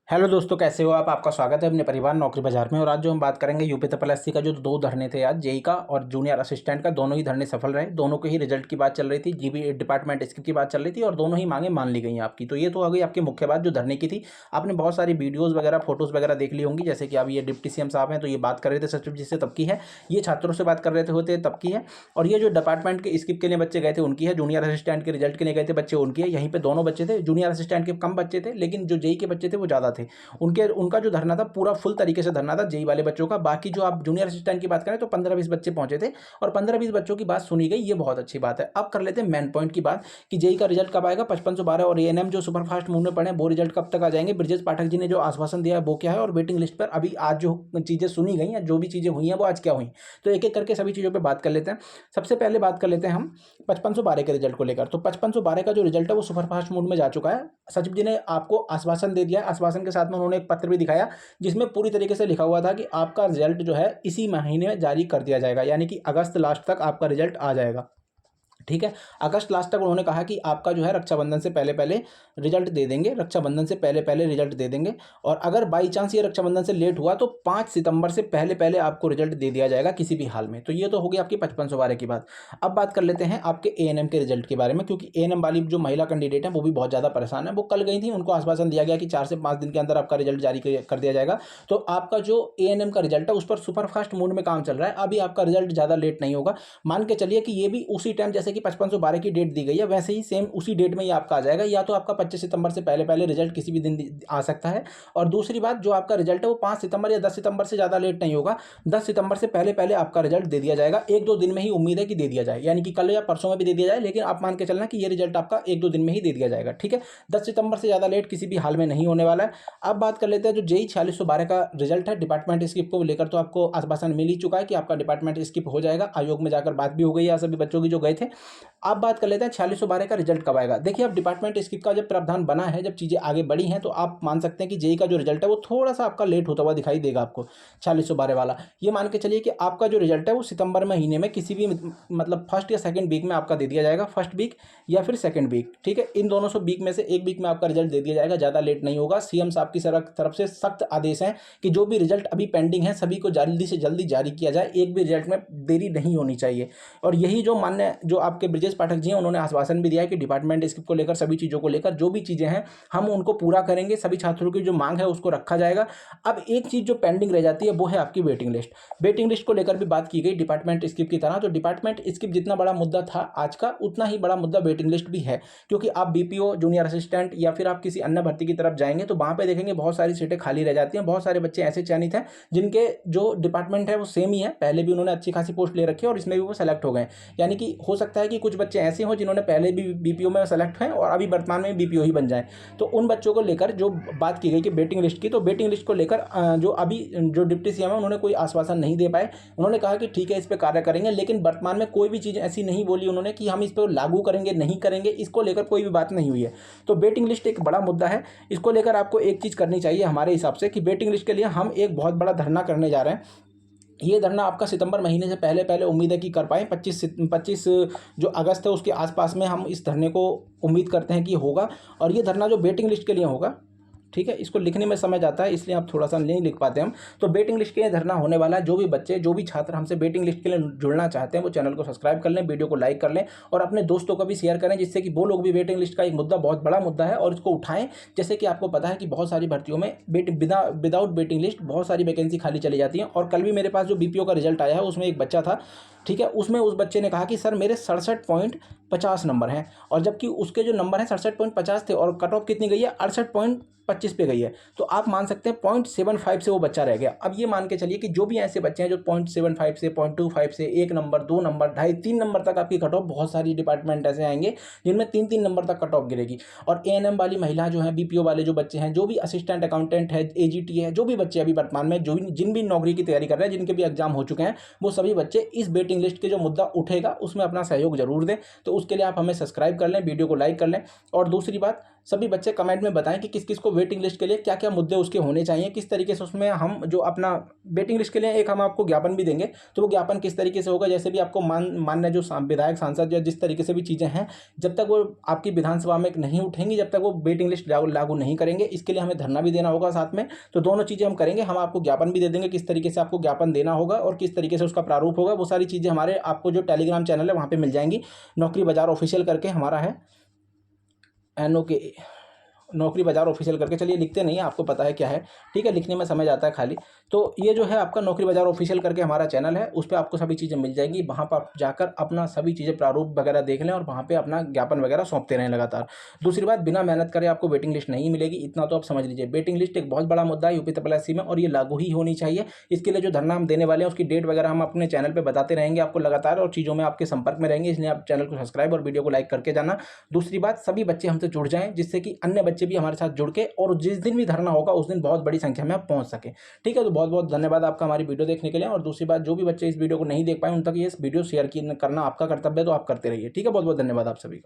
Hello दोस्तों, कैसे हो आप। आपका स्वागत है अपने परिवार नौकरी बाजार में। और आज जो हम बात करेंगे यूपी तपलएससी का जो दो धरने थे आज, जेई का और जूनियर असिस्टेंट का, दोनों ही धरने सफल रहे। दोनों के ही रिजल्ट की बात चल रही थी, जीबी डिपार्टमेंट इसकी की बात चल रही थी और दोनों ही मांगे मान ली गई आपकी। तो ये तो आ गई आपकी मुख्य बात जो धरने की थी। आपने बहुत सारी वीडियोज़ वगैरह फोटोज़ वगैरह देख ली होंगी, जैसे कि अब ये डिप्टी सीएम साहब हैं तो ये बात कर रहे थे सचिव जी से, तब की है। ये छात्रों से बात कर रहे थे होते तब की है। और ये जो डिपार्टमेंट के स्किप के लिए बच्चे गए थे उनकी है। जूनियर असिस्टेंट के रिजल्ट के लिए गए थे बच्चे उनकी है। यहीं पर दोनों बच्चे थे। जूनियर असिस्टेंट के कम बच्चे थे, लेकिन जो जेई के बच्चे थे वो ज़्यादा थे। उनका जो धरना था पूरा फुल तरीके से धरना था जेई वाले बच्चों का। बाकी जो आप जूनियर असिस्टेंट की बात करें तो 15-20 बच्चे पहुंचे थे और 15-20 बच्चों की बात सुनी गई, ये बहुत अच्छी बात है। अब कर लेते हैं मेन पॉइंट की बात कि जेई का रिजल्ट कब आएगा। 5512 और एएनएम जो सुपरफास्ट मूव में पड़े वो रिजल्ट कब तक आ जाएंगे। ब्रजेश पाठक जी ने जो आश्वासन दिया है वो क्या है, और वेटिंग लिस्ट पर अभी आज जो चीज़ें सुनी गई हैं, जो भी चीज़ें हुई हैं वो आज क्या हुई, तो एक एक करके सभी चीज़ों पर बात कर लेते हैं। सबसे पहले बात कर लेते हैं हम 5512 के रिजल्ट को लेकर। तो 5512 का जो रिजल्ट है वो सुपरफास्ट मूड में जा चुका है। सचिव जी ने आपको आश्वासन दे दिया है। आश्वासन के साथ में उन्होंने एक पत्र भी दिखाया जिसमें पूरी तरीके से लिखा हुआ था कि आपका रिजल्ट जो है इसी महीने में जारी कर दिया जाएगा, यानी कि अगस्त लास्ट तक आपका रिजल्ट आ जाएगा। ठीक है, अगस्त लास्ट तक उन्होंने कहा कि आपका जो है रक्षाबंधन से पहले पहले रिजल्ट दे देंगे, रक्षाबंधन से पहले पहले रिजल्ट दे देंगे। और अगर बाई चांस ये रक्षाबंधन से लेट हुआ तो 5 सितंबर से पहले पहले आपको रिजल्ट दे दिया जाएगा किसी भी हाल में। तो ये तो हो गई आपकी 5512 की बात। अब बात कर लेते हैं आपके एएनएम के रिजल्ट के बारे में, क्योंकि एएनएम वाली जो महिला कैंडिडेट है वो भी बहुत ज़्यादा परेशान है। वो कल गई थी, उनको आश्वासन दिया गया कि 4 से 5 दिन के अंदर आपका रिजल्ट जारी कर दिया जाएगा। तो आपका जो एएनएम का रिजल्ट है उस पर सुपरफास्ट मोड में काम चल रहा है। अभी आपका रिजल्ट ज़्यादा लेट नहीं होगा। मान के चलिए कि ये भी उसी टाइम जैसे कि 5512 की डेट दी गई है वैसे ही सेम उसी डेट में ही आपका आ जाएगा, या तो आपका 25 सितंबर से पहले पहले रिजल्ट किसी भी दिन आ सकता है। और दूसरी बात, जो आपका रिजल्ट है वो 5 सितंबर या 10 सितंबर से ज़्यादा लेट नहीं होगा। 10 सितंबर से पहले पहले आपका रिजल्ट दे दिया जाएगा। 1-2 दिन में ही उम्मीद है कि दे दिया जाए, यानी कि कल या परसों में भी दे दिया जाए, लेकिन आप मान के चलना कि ये रिजल्ट आपका 1-2 दिन में ही दे दिया जाएगा। ठीक है, 10 सितंबर से ज़्यादा लेट किसी भी हाल में नहीं होने वाला है। अब बात कर लेते हैं जो जेई 4612 का रिजल्ट है डिपार्टमेंट स्किप को लेकर। तो आपको आश्वासन मिल ही चुका है कि आपका डिपार्टमेंट स्किप हो जाएगा। आयोग में जाकर बात भी हो गई है सभी बच्चों की जो गए थे। अब बात कर लेते हैं 4612 का रिजल्ट कब आएगा। देखिए, अब डिपार्टमेंट स्किप का जब प्रावधान बना है, जब चीज़ें आगे बढ़ी हैं, तो आप मान सकते हैं कि जेई का जो रिजल्ट है वो थोड़ा सा आपका लेट होता हुआ दिखाई देगा आपको। 4612 वाला ये मान के चलिए कि आपका जो रिजल्ट है वो सितंबर महीने में किसी भी मतलब फर्स्ट या सेकंड वीक में आपका दे दिया जाएगा। फर्स्ट वीक या फिर सेकंड वीक, ठीक है, इन दोनों से वीक में से एक वीक में आपका रिजल्ट दे दिया जाएगा। ज़्यादा लेट नहीं होगा। सीएम साहब की तरफ से सख्त आदेश है कि जो भी रिजल्ट अभी पेंडिंग है सभी को जल्दी से जल्दी जारी किया जाए। एक भी रिजल्ट में देरी नहीं होनी चाहिए। और यही जो मान्य जो आपके ब्रजेश पाठक जी हैं उन्होंने आश्वासन भी दिया है कि डिपार्टमेंट स्किप को लेकर सभी चीज़ों को लेकर जो भी चीज़ें हैं हम उनको पूरा करेंगे। सभी छात्रों की जो मांग है उसको रखा जाएगा। अब एक चीज़ जो पेंडिंग रह जाती है वो है आपकी वेटिंग लिस्ट। वेटिंग लिस्ट को लेकर भी बात की गई डिपार्टमेंट स्किप की तरह। तो डिपार्टमेंट स्किप जितना बड़ा मुद्दा था आज का, उतना ही बड़ा मुद्दा वेटिंग लिस्ट भी है। क्योंकि आप बीपीओ, जूनियर असिस्टेंट या फिर आप किसी अन्य भर्ती की तरफ जाएंगे तो वहाँ पे देखेंगे बहुत सारी सीटें खाली रह जाती हैं। बहुत सारे बच्चे ऐसे चयनित हैं जिनके जो डिपार्टमेंट है वो सेम ही है, पहले भी उन्होंने अच्छी खासी पोस्ट ले रखी है और इसमें भी वो सेलेक्ट हो गए। यानी कि हो सकता है कि कुछ बच्चे ऐसे हों जिन्होंने पहले भी बीपीओ में सेलेक्ट हैं और अभी वर्तमान में बीपीओ ही बन जाए। तो उन बच्चों को लेकर जो बात की गई कि वेटिंग लिस्ट की, तो वेटिंग लिस्ट को लेकर जो अभी जो डिप्टी सीएम है उन्होंने कोई आश्वासन नहीं दे पाए। उन्होंने कहा कि ठीक है इस पर कार्य करेंगे, लेकिन वर्तमान में कोई भी चीज़ ऐसी नहीं बोली उन्होंने कि हम इस पर लागू करेंगे नहीं करेंगे, इसको लेकर कोई भी बात नहीं हुई है। तो वेटिंग लिस्ट एक बड़ा मुद्दा है। इसको लेकर आपको एक चीज़ करनी चाहिए हमारे हिसाब से कि वेटिंग लिस्ट के लिए हम एक बहुत बड़ा धरना करने जा रहे हैं। ये धरना आपका सितंबर महीने से पहले पहले उम्मीद है कि कर पाएँ। 25 जो अगस्त है उसके आसपास में हम इस धरने को उम्मीद करते हैं कि होगा। और ये धरना जो वेटिंग लिस्ट के लिए होगा, ठीक है, इसको लिखने में समय जाता है इसलिए आप थोड़ा सा नहीं लिख पाते हम। तो वेटिंग लिस्ट के लिए धरना होने वाला है। जो भी बच्चे, जो भी छात्र हमसे वेटिंग लिस्ट के लिए जुड़ना चाहते हैं वो चैनल को सब्सक्राइब कर लें, वीडियो को लाइक कर लें और अपने दोस्तों को भी शेयर करें, जिससे कि वो लोग भी वेटिंग लिस्ट का एक मुद्दा बहुत बड़ा मुद्दा है और इसको उठाएं। जैसे कि आपको पता है कि बहुत सारी भर्तियों में विदाउट वेटिंग लिस्ट बहुत सारी वैकेंसी खाली चली जाती हैं। और कल भी मेरे पास जो बीपीओ का रिजल्ट आया है उसमें एक बच्चा था, ठीक है, उसमें उस बच्चे ने कहा कि सर मेरे 67.50 नंबर हैं, और जबकि उसके जो नंबर हैं 67.50 थे और कट ऑफ कितनी गई है 68.25 पे गई है। तो आप मान सकते हैं 0.75 से वो बच्चा रह गया। अब ये मान के चलिए कि जो भी ऐसे बच्चे हैं जो 0.75 से 0.25 से 1 नंबर 2 नंबर 2.5 3 नंबर तक आपकी कट ऑफ, बहुत सारी डिपार्टमेंट ऐसे आएंगे जिनमें 3-3 नंबर तक कट ऑफ गिरेगी। और एएनएम वाली महिला जो है, बीपीओ वाले जो बच्चे हैं, जो भी असिस्टेंट अकाउंटेंट है, एजीटी है, जो भी बच्चे अभी वर्तमान में जिन भी नौकरी की तैयारी कर रहे हैं, जिनके भी एग्जाम हो चुके हैं, वो सभी बच्चे इस वेटिंग लिस्ट के जो मुद्दा उठेगा उसमें अपना सहयोग जरूर दें। तो उसके लिए आप हमें सब्सक्राइब कर लें, वीडियो को लाइक कर लें। और दूसरी बात, सभी बच्चे कमेंट में बताएं कि किस किस को वेटिंग लिस्ट के लिए क्या क्या मुद्दे उसके होने चाहिए, किस तरीके से उसमें हम जो अपना वेटिंग लिस्ट के लिए एक हम आपको ज्ञापन भी देंगे, तो वो ज्ञापन किस तरीके से होगा। जैसे भी आपको मान्य जो विधायक सांसद या जिस तरीके से भी चीज़ें हैं, जब तक वो आपकी विधानसभा में नहीं उठेंगी, जब तक वो वेटिंग लिस्ट लागू नहीं करेंगे, इसके लिए हमें धरना भी देना होगा साथ में। तो दोनों चीज़ें हम करेंगे, हम आपको ज्ञापन भी दे देंगे किस तरीके से आपको ज्ञापन देना होगा और किस तरीके से उसका प्रारूप होगा। वो सारी चीज़ें हमारे आपको जो टेलीग्राम चैनल है वहाँ पे मिल जाएंगी। नौकरी बाजार ऑफिशियल करके हमारा है, NOK नौकरी बाजार ऑफिशियल करके, चलिए लिखते नहीं है, आपको पता है क्या है, ठीक है, लिखने में समझ आता है खाली। तो ये जो है आपका नौकरी बाजार ऑफिशियल करके हमारा चैनल है, उस पर आपको सभी चीज़ें मिल जाएंगी। वहाँ पर आप जाकर अपना सभी चीज़ें प्रारूप वगैरह देख लें और वहाँ पे अपना ज्ञापन वगैरह सौंपते रहें लगातार। दूसरी बात, बिना मेहनत करे आपको वेटिंग लिस्ट नहीं मिलेगी, इतना तो आप समझ लीजिए। वेटिंग लिस्ट एक बहुत बड़ा मुद्दा है UPSSC में और ये लागू ही होनी चाहिए। इसके लिए जो धरना हम देने वाले हैं उसकी डेट वगैरह हम अपने चैनल पर बताते रहेंगे आपको लगातार, और चीज़ों में आपके संपर्क में रहेंगे, इसलिए आप चैनल को सब्सक्राइब और वीडियो को लाइक करके जाना। दूसरी बात, सभी बच्चे हमसे जुड़ जाएं, जिससे कि अन्य बच्चे भी हमारे साथ जुड़ के और जिस दिन भी धरना होगा उस दिन बहुत बड़ी संख्या में आप पहुंच सके। ठीक है, तो बहुत बहुत धन्यवाद आपका हमारी वीडियो देखने के लिए। और दूसरी बात, जो भी बच्चे इस वीडियो को नहीं देख पाए उन तक ये वीडियो शेयर करना आपका कर्तव्य है, तो आप करते रहिए। ठीक है, बहुत बहुत धन्यवाद आप सभी का।